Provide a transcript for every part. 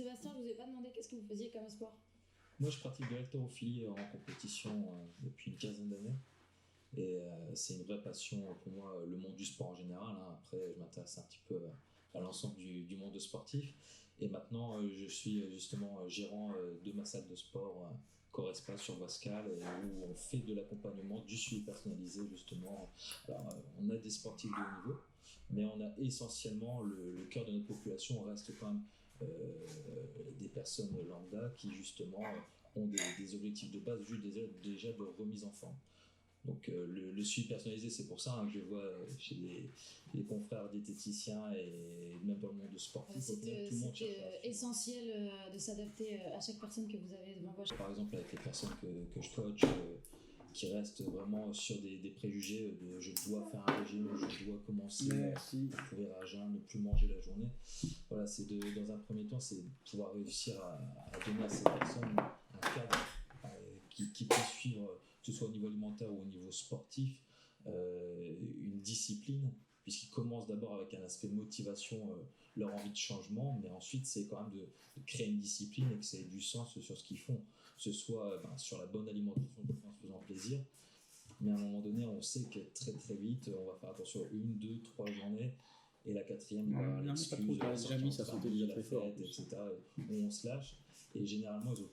Sébastien, je vous ai pas demandé qu'est-ce que vous faisiez comme sport. Moi, je pratique de l'haltérophilie en compétition depuis une quinzaine d'années. Et c'est une vraie passion pour moi, le monde du sport en général. Après, je m'intéresse un petit peu à l'ensemble du monde sportif. Et maintenant, je suis justement gérant de ma salle de sport Correspa sur Wascal, où on fait de l'accompagnement, du suivi personnalisé justement. Alors, on a des sportifs de haut niveau, mais on a essentiellement le cœur de notre population reste quand même des personnes lambda qui justement ont des objectifs de base juste déjà de remise en forme. Donc le suivi personnalisé, c'est pour ça que je vois chez les confrères diététiciens et même dans le monde sportif, tout le monde cherche essentiel de s'adapter à chaque personne que vous avez devant vous. Par exemple, avec les personnes que je coach, qui restent vraiment sur des préjugés de je dois faire un régime, je dois commencer à courir à jeun, ne plus manger la journée. Voilà, dans un premier temps, c'est de pouvoir réussir à donner à ces personnes un cadre qui puisse suivre, que ce soit au niveau alimentaire ou au niveau sportif, une discipline, puisqu'ils commencent d'abord avec un aspect motivation, leur envie de changement, mais ensuite c'est quand même de créer une discipline et que ça ait du sens sur ce qu'ils font, que ce soit sur la bonne alimentation en se faisant plaisir, mais à un moment donné on sait que très très vite on va faire attention 1, 2, 3 journées, et la quatrième il va avoir l'excuse, déjà mis sa santé déjà très fort, etc., où on se lâche, et généralement ils ont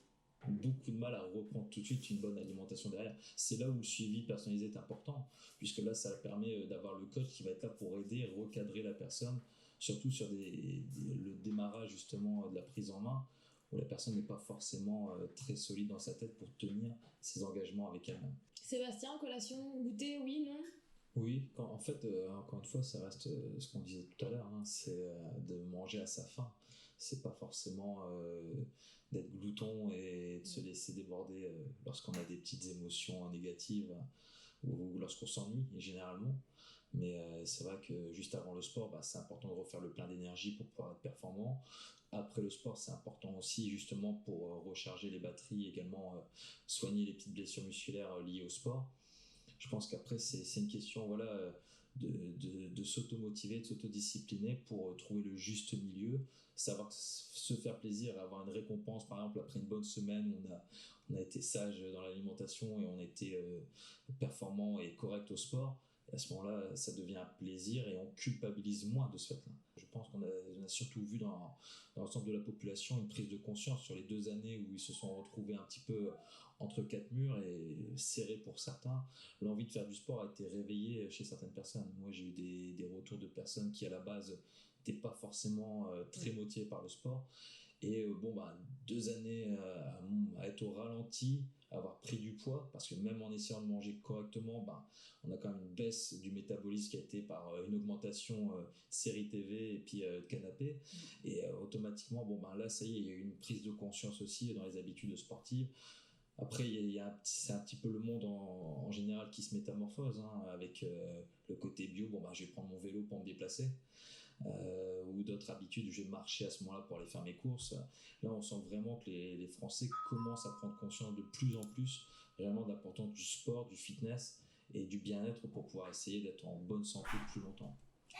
beaucoup de mal à reprendre tout de suite une bonne alimentation derrière. C'est là où le suivi personnalisé est important, puisque là ça permet d'avoir le coach qui va être là pour aider et recadrer la personne, surtout sur le démarrage justement de la prise en main, où la personne n'est pas forcément très solide dans sa tête pour tenir ses engagements avec elle-même. Sébastien, collation, goûter, oui, non? Oui, en fait, encore une fois, ça reste ce qu'on disait tout à l'heure, c'est de manger à sa faim. C'est pas forcément d'être glouton et de se laisser déborder lorsqu'on a des petites émotions négatives ou lorsqu'on s'ennuie, généralement. Mais c'est vrai que juste avant le sport, c'est important de refaire le plein d'énergie pour pouvoir être performant. Après le sport, c'est important aussi justement pour recharger les batteries, également soigner les petites blessures musculaires liées au sport. Je pense qu'après, c'est une question de s'automotiver, de s'autodiscipliner pour trouver le juste milieu, savoir se faire plaisir, avoir une récompense, par exemple, après une bonne semaine où on a été sage dans l'alimentation et on a été performant et correct au sport. Et à ce moment-là, ça devient un plaisir et on culpabilise moins de ce fait-là. Je pense qu'on a surtout vu dans l'ensemble de la population une prise de conscience sur les 2 années où ils se sont retrouvés un petit peu entre 4 murs et serrés pour certains. L'envie de faire du sport a été réveillée chez certaines personnes. Moi, j'ai eu des retours de personnes qui, à la base, n'étaient pas forcément très motivées par le sport. Et 2 années à être au ralenti, à avoir pris du poids, parce que même en essayant de manger correctement, on a quand même une baisse du métabolisme qui a été par une augmentation de séries TV et puis de canapé. Et automatiquement, là, ça y est, il y a eu une prise de conscience aussi dans les habitudes sportives. Après, c'est un petit peu le monde en général qui se métamorphose, avec le côté bio. Je vais prendre mon vélo pour me déplacer. Ou d'autres habitudes, je vais marcher à ce moment-là pour aller faire mes courses. Là, on sent vraiment que les Français commencent à prendre conscience de plus en plus vraiment de l'importance du sport, du fitness et du bien-être pour pouvoir essayer d'être en bonne santé plus longtemps.